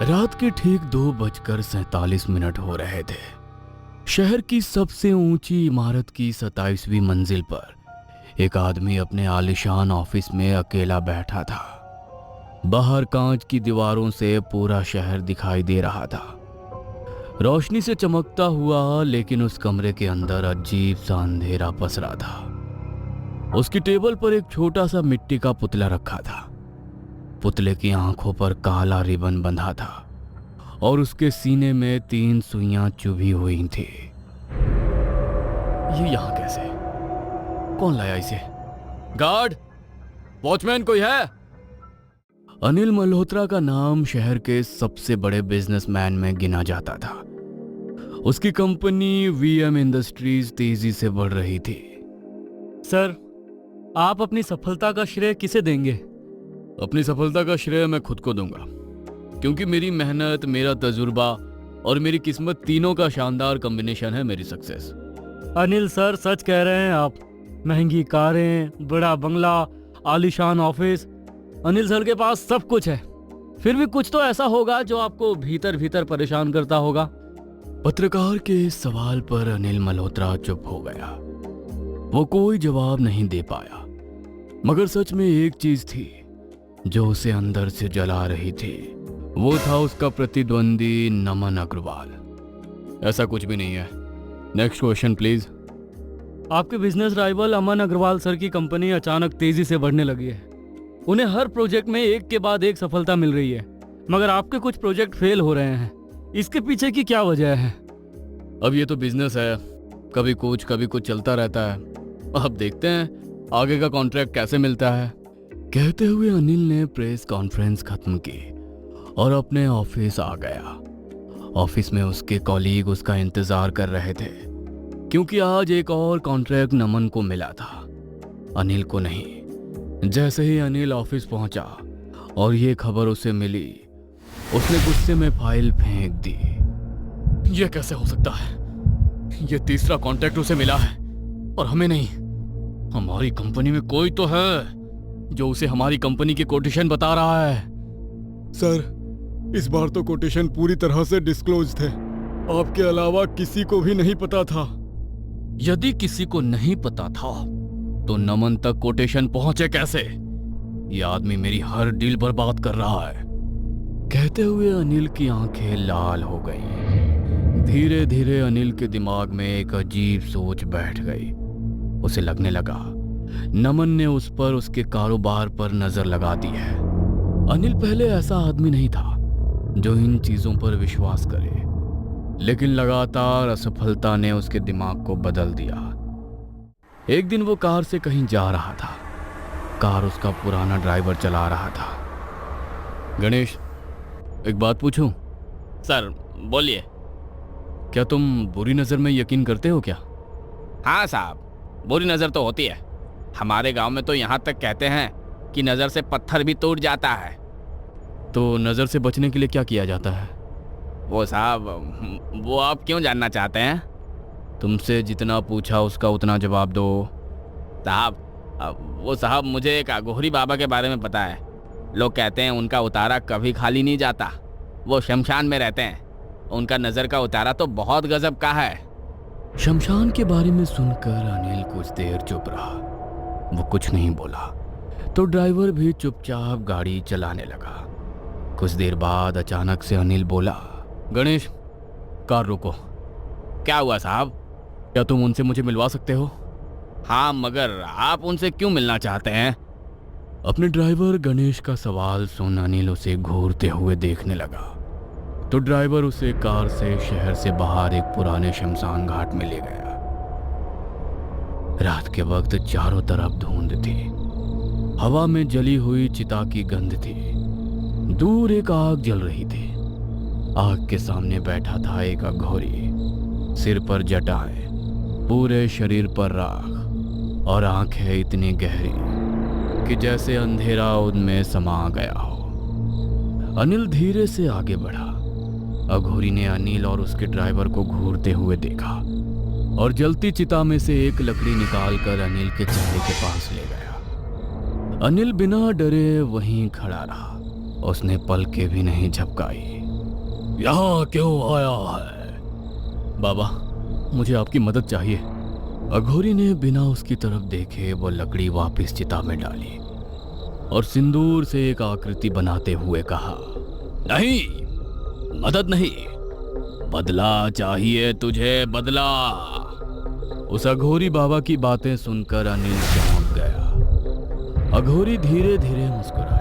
रात के ठीक 2:47 हो रहे थे। शहर की सबसे ऊंची इमारत की 27वीं मंजिल पर एक आदमी अपने आलीशान ऑफिस में अकेला बैठा था। बाहर कांच की दीवारों से पूरा शहर दिखाई दे रहा था, रोशनी से चमकता हुआ, लेकिन उस कमरे के अंदर अजीब सा अंधेरा पसरा था। उसकी टेबल पर एक छोटा सा मिट्टी का पुतला रखा था। पुतले की आंखों पर काला रिबन बंधा था और उसके सीने में 3 सुइयां चुभी हुई थी। ये यहां कैसे? कौन लाया इसे? गार्ड, वॉचमैन कोई है? अनिल मल्होत्रा का नाम शहर के सबसे बड़े बिजनेसमैन में गिना जाता था। उसकी कंपनी वीएम इंडस्ट्रीज तेजी से बढ़ रही थी। सर, आप अपनी सफलता का श्रेय किसे देंगे? अपनी सफलता का श्रेय मैं खुद को दूंगा, क्योंकि मेरी मेहनत, मेरा तजुर्बा और मेरी किस्मत तीनों का शानदार कॉम्बिनेशन है मेरी सक्सेस। अनिल सर, सच कह रहे हैं आप। महंगी कारें, बड़ा बंगला, आलीशान ऑफिस, अनिल सर के पास सब कुछ है। फिर भी कुछ तो ऐसा होगा जो आपको भीतर भीतर परेशान करता होगा। पत्रकार के इस सवाल पर अनिल मल्होत्रा चुप हो गया। वो कोई जवाब नहीं दे पाया, मगर सच में एक चीज थी जो उसे अंदर से जला रही थी। वो था उसका प्रतिद्वंदी नमन अग्रवाल। ऐसा कुछ भी नहीं है। Next question please. आपके बिजनेस राइवल अमन अग्रवाल सर की कंपनी अचानक तेजी से बढ़ने लगी है। उन्हें हर प्रोजेक्ट में एक के बाद एक सफलता मिल रही है, मगर आपके कुछ प्रोजेक्ट फेल हो रहे हैं। इसके पीछे की क्या वजह है? अब ये तो बिजनेस है, कभी कुछ चलता रहता है। अब देखते हैं आगे का कॉन्ट्रैक्ट कैसे मिलता है। कहते हुए अनिल ने प्रेस कॉन्फ्रेंस खत्म की और अपने ऑफिस आ गया। ऑफिस में उसके कॉलीग उसका इंतजार कर रहे थे, क्योंकि आज एक और कॉन्ट्रैक्ट नमन को मिला था, अनिल को नहीं। जैसे ही अनिल ऑफिस पहुंचा और ये खबर उसे मिली, उसने गुस्से में फाइल फेंक दी। यह कैसे हो सकता है? यह तीसरा कॉन्ट्रैक्ट उसे मिला है और हमें नहीं। हमारी कंपनी में कोई तो है जो उसे हमारी कंपनी की कोटेशन बता रहा है। सर, इस बार तो कोटेशन पूरी तरह से डिस्क्लोज थे। आपके अलावा किसी को भी नहीं पता था। यदि किसी को नहीं पता था तो नमन तक कोटेशन पहुंचे कैसे? यह आदमी मेरी हर डील बर्बाद कर रहा है। कहते हुए अनिल की आंखें लाल हो गईं। धीरे धीरे अनिल के दिमाग में एक अजीब सोच बैठ गई। उसे लगने लगा नमन ने उस पर, उसके कारोबार पर नजर लगा दी है। अनिल पहले ऐसा आदमी नहीं था जो इन चीजों पर विश्वास करे, लेकिन लगातार असफलता ने उसके दिमाग को बदल दिया। एक दिन वो कार से कहीं जा रहा था। कार उसका पुराना ड्राइवर चला रहा था। गणेश, एक बात पूछूं? सर, बोलिए। क्या तुम बुरी नजर में यकीन करते हो क्या? हाँ साहब, बुरी नज़र तो होती है। हमारे गांव में तो यहाँ तक कहते हैं कि नज़र से पत्थर भी टूट जाता है। तो नज़र से बचने के लिए क्या किया जाता है? वो साहब, वो आप क्यों जानना चाहते हैं? तुमसे जितना पूछा उसका उतना जवाब दो। साहब, मुझे एक अघोरी बाबा के बारे में पता है। लोग कहते हैं उनका उतारा कभी खाली नहीं जाता। वो शमशान में रहते हैं। उनका नज़र का उतारा तो बहुत गजब का है। शमशान के बारे में सुनकर अनिल कुछ देर चुप रहा। वो कुछ नहीं बोला तो ड्राइवर भी चुपचाप गाड़ी चलाने लगा। कुछ देर बाद अचानक से अनिल बोला, गणेश, कार रोको। क्या हुआ साहब? क्या तुम उनसे मुझे मिलवा सकते हो? हाँ, मगर आप उनसे क्यों मिलना चाहते हैं? अपने ड्राइवर गणेश का सवाल सुन अनिल उसे घूरते हुए देखने लगा। तो ड्राइवर उसे कार से शहर से बाहर एक पुराने शमशान घाट में ले गया। रात के वक्त चारों तरफ धुंध थी। हवा में जली हुई चिता की गंध थी। दूर एक आग जल रही थी। आग के सामने बैठा था एक अघोरी। सिर पर जटाएं, पूरे शरीर पर राख और आंखें इतनी गहरी कि जैसे अंधेरा उनमें समा गया हो। अनिल धीरे से आगे बढ़ा। अघोरी ने अनिल और उसके ड्राइवर को घूरते हुए देखा और जलती चिता में से एक लकड़ी निकालकर अनिल के चेहरे के पास ले गया। अनिल बिना डरे वहीं खड़ा रहा। उसने पलकें भी नहीं झपकाई। यहाँ क्यों आया है? बाबा, मुझे आपकी मदद चाहिए। अघोरी ने बिना उसकी तरफ देखे वो लकड़ी वापस चिता में डाली और सिंदूर से एक आकृति बनाते हुए कहा, नहीं, मदद नहीं, बदला चाहिए तुझे, बदला। उस अघोरी बाबा की बातें सुनकर अनिल चौंक गया। अघोरी धीरे धीरे मुस्कुराया